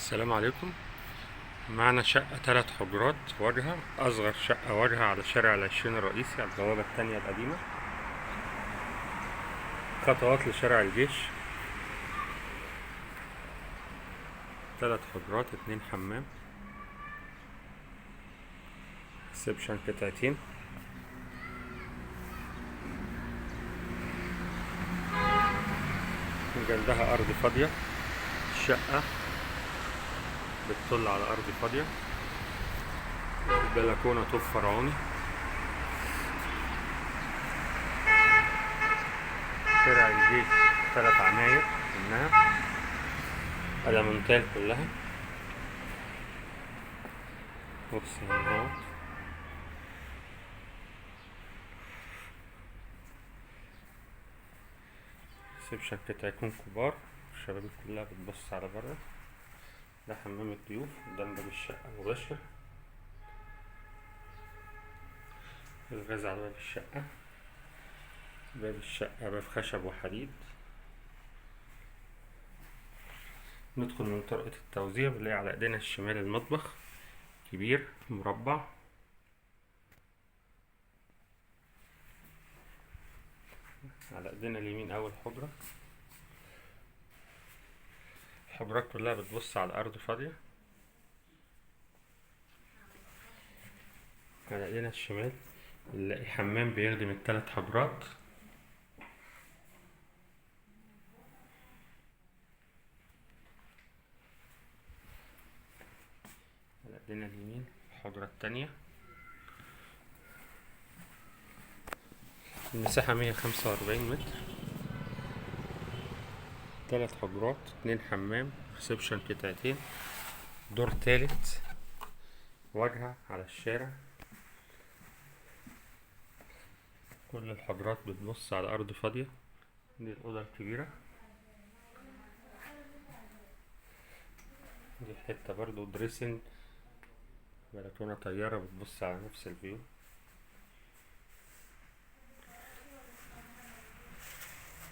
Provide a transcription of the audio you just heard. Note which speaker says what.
Speaker 1: السلام عليكم. معنا شقة 3 حجرات واجهة، أصغر شقة واجهة على شارع العشرين الرئيسي على البوابة التانية القديمة، خطوات لشارع الجيش. 3 حجرات 2 حمام، ريسبشن قطعتين، جنبها أرض فاضية. الشقة بتطل على أرض فاضية، البلكونة طوب فرعوني. شارع الجيش 3 عماير منها ألمونتال كلها. بص هنا اهو، ريسبشن قطعتين كبار، الشبابيك كلها بتبص على بره. ده حمام الضيوف قدام باب الشقة مباشر، الغاز على باب الشقة. باب الشقة باب خشب وحديد. ندخل من طرقة التوزيع، بنلاقي على ايدينا الشمال المطبخ كبير مربع، على ايدينا اليمين اول حجرة. الحجرات كلها بتبص على الارض فاضية. على ايدينا الشمال نلاقي حمام بيخدم ال3 حجرات. على ايدينا اليمين الحجرة التانية، المساحة 145 متر، 3 حجرات 2 حمام، ريسبشن قطعتين، دور تالت، واجهة على الشارع. كل الحجرات بتبص على أرض فاضية. دي الأوضة الكبيرة، دي حتة برضو دريسنج، بلكونة طيارة بتبص على نفس الفيو.